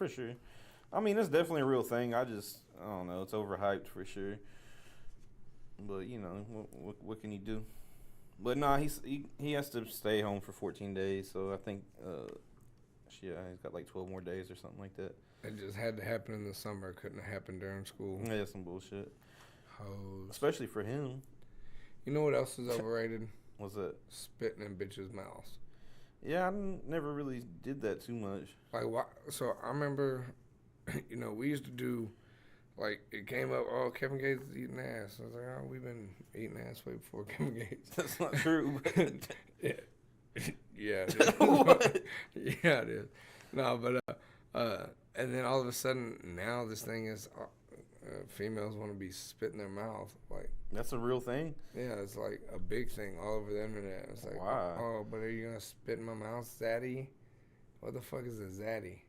for sure. I mean, it's definitely a real thing. I don't know. It's overhyped for sure. But you know, what can you do? But nah, he has to stay home for 14 days. So I think, yeah, he's got like 12 more days or something like that. It just had to happen in the summer. It couldn't have happened during school. Yeah, some bullshit. Hoes. Especially for him. You know what else is overrated? What's that? Spitting in bitches' mouths. Yeah, I never really did that too much. Like, why? So I remember, you know, we used to do, like, it came up, oh, Kevin Gates is eating ass. I was like, oh, we've been eating ass way before Kevin Gates. That's not true. yeah. Yeah, it is. Yeah, it is. No, but, and then all of a sudden, now this thing is, females want to be spitting their mouth. Like, that's a real thing? Yeah, it's like a big thing all over the internet. It's like, why? Oh, but are you going to spit in my mouth, zaddy? What the fuck is a zaddy?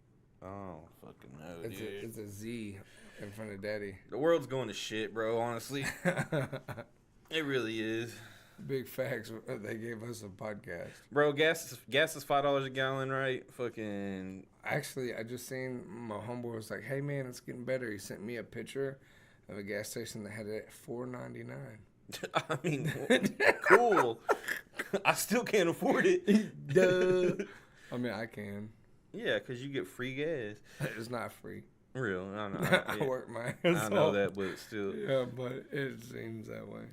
Oh, fucking no, dude. It's a Z in front of daddy. The world's going to shit, bro, honestly. It really is. Big facts. They gave us a podcast. Bro, gas is $5 a gallon, right? Fucking. Actually, I just seen my homeboy was like, hey, man, it's getting better. He sent me a picture of a gas station that had it at $4.99. I mean, cool. I still can't afford it. Duh. I mean, I can. Yeah, because you get free gas. It's not free. Real. I know. I work my ass I know off. that, but still. Yeah, but it seems that way.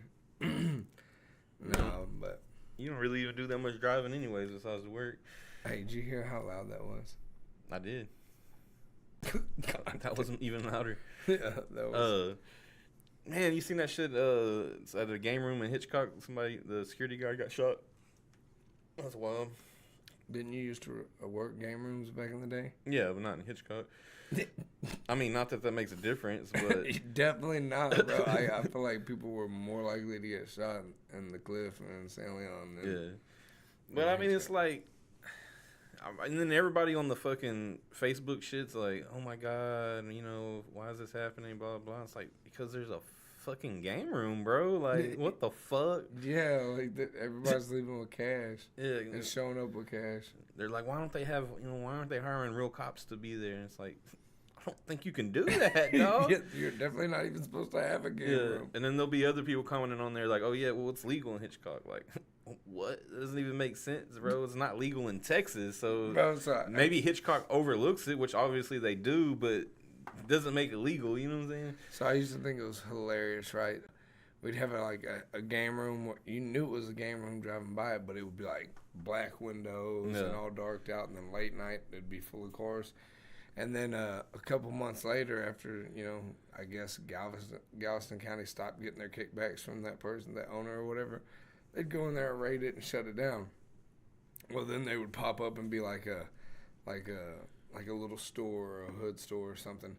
No, but. You don't really even do that much driving anyways besides the work. Hey, did you hear how loud that was? I did. That wasn't even louder. Yeah, that was. Man, you seen that shit at a game room in Hitchcock? The security guard got shot. That's wild. Didn't you used to work game rooms back in the day? Yeah, but not in Hitchcock. I mean, not that makes a difference, but definitely not, bro. I feel like people were more likely to get shot in the Cliff and San Leon. Yeah, but I mean, it's like, and then everybody on the fucking Facebook shit's like, "Oh my god, you know, why is this happening?" Blah blah. It's like because there's a fucking game room, bro. Like, what the fuck? Yeah, like everybody's leaving with cash. Yeah, and showing up with cash. They're like, why aren't they hiring real cops to be there? And it's like, I don't think you can do that, dog. You're definitely not even supposed to have a game room. And then there'll be other people commenting on there like, oh yeah, well it's legal in Hitchcock. Like, what? It doesn't even make sense, bro. It's not legal in Texas, so maybe Hitchcock overlooks it, which obviously they do, but doesn't make it legal. You know what I'm saying? So I used to think it was hilarious, right? We'd have a game room where you knew it was a game room driving by it, but it would be like black windows and all darked out, and then late night it'd be full of cars. And then a couple months later, after, you know, I guess Galveston County stopped getting their kickbacks from that person, that owner or whatever, they'd go in there and raid it and shut it down. Well, then they would pop up and be like a little store or a hood store or something.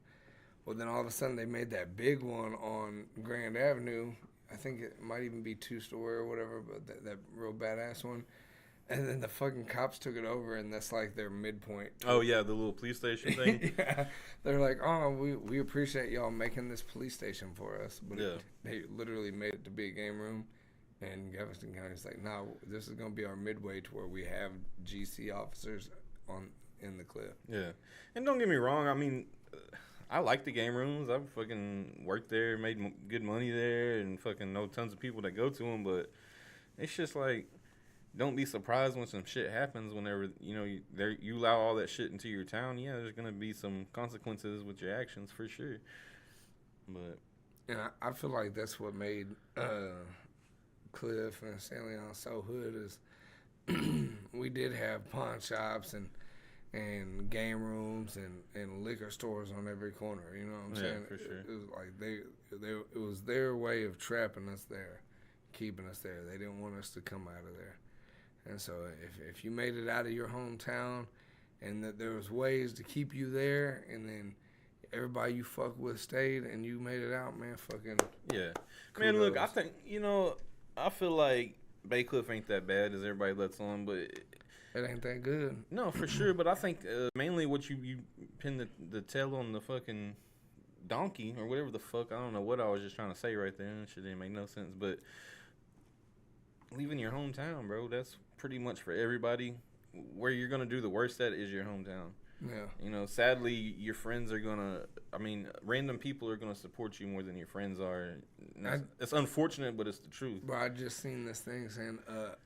Well, then all of a sudden they made that big one on Grand Avenue. I think it might even be two-story or whatever, but that real badass one. And then the fucking cops took it over, and that's like their midpoint. Oh, yeah, the little police station thing? Yeah. They're like, oh, we appreciate y'all making this police station for us. But they literally made it to be a game room. And Galveston County's like, no, this is going to be our midway to where we have GC officers in the Cliff. Yeah. And don't get me wrong, I mean, I like the game rooms. I've fucking worked there, made good money there, and fucking know tons of people that go to them. But it's just like, don't be surprised when some shit happens whenever, you know, you allow all that shit into your town. Yeah, there's going to be some consequences with your actions for sure. But and I feel like that's what made Cliff and San Leon so hood is we did have pawn shops and game rooms and liquor stores on every corner. You know what I'm saying? For sure. It was like it was their way of trapping us there, keeping us there. They didn't want us to come out of there. And so if you made it out of your hometown and that there was ways to keep you there and then everybody you fuck with stayed and you made it out, man, fucking yeah. Kudos. Man, look, I think, you know, I feel like Bay Cliff ain't that bad as everybody lets on, but it ain't that good. No, for sure, but I think mainly what you pin the tail on the fucking donkey or whatever the fuck, I don't know what I was just trying to say right there. That shit didn't make no sense, but leaving your hometown, bro, that's pretty much for everybody. Where you're going to do the worst at is your hometown. Yeah. You know, sadly, your friends are gonna. I mean, random people are gonna support you more than your friends are. It's unfortunate, but it's the truth. Bro, I just seen this thing saying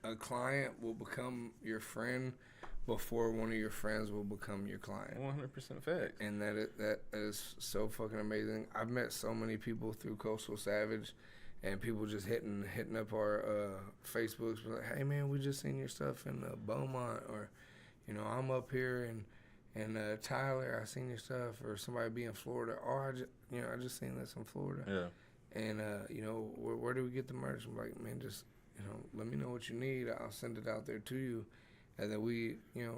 a client will become your friend before one of your friends will become your client. 100% fact. And that is so fucking amazing. I've met so many people through Coastal Savage, and people just hitting up our Facebooks, like, hey man, we just seen your stuff in Beaumont, or you know, I'm up here and Tyler, I seen your stuff, or somebody be in Florida. Oh, I just seen this in Florida. Yeah. And you know, where do we get the merch? I'm like, man, just let me know what you need. I'll send it out there to you, and then we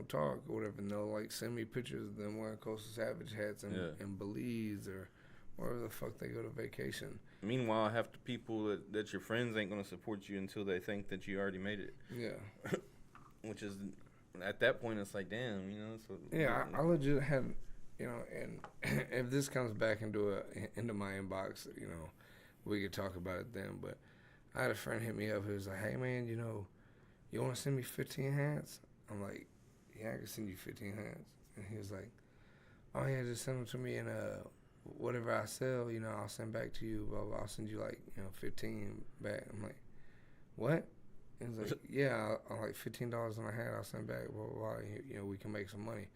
talk or whatever. And they'll like send me pictures of them wearing Coastal Savage hats in Belize or wherever the fuck they go to vacation. Meanwhile, half the people that your friends ain't gonna support you until they think that you already made it. Yeah. Which is, at that point, it's like, damn, So, yeah, I legit had, and if this comes back into my inbox, we could talk about it then. But I had a friend hit me up who was like, hey man, you want to send me 15 hats? I'm like, yeah, I can send you 15 hats. And he was like, oh yeah, just send them to me, and whatever I sell, I'll send back to you. Blah blah. I'll send you like 15 back. I'm like, what? He was like, yeah, I'll like $15 on a hat. I'll send back. Blah blah blah. We can make some money.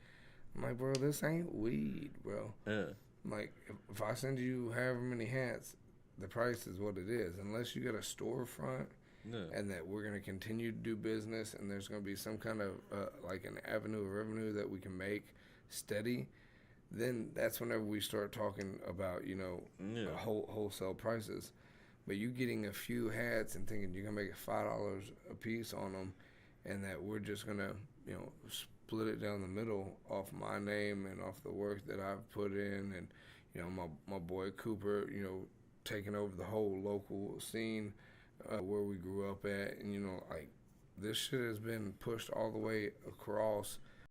I'm like, bro, this ain't weed, bro. Yeah. I'm like, if I send you however many hats, the price is what it is. Unless you got a storefront. Yeah. And that we're going to continue to do business, and there's going to be some kind of like an avenue of revenue that we can make steady, then that's whenever we start talking about wholesale prices. But you getting a few hats and thinking you're going to make $5 a piece on them, and that we're just going to split it down the middle off my name and off the work that I've put in, and my boy Cooper taking over the whole local scene where we grew up at, and like this shit has been pushed all the way across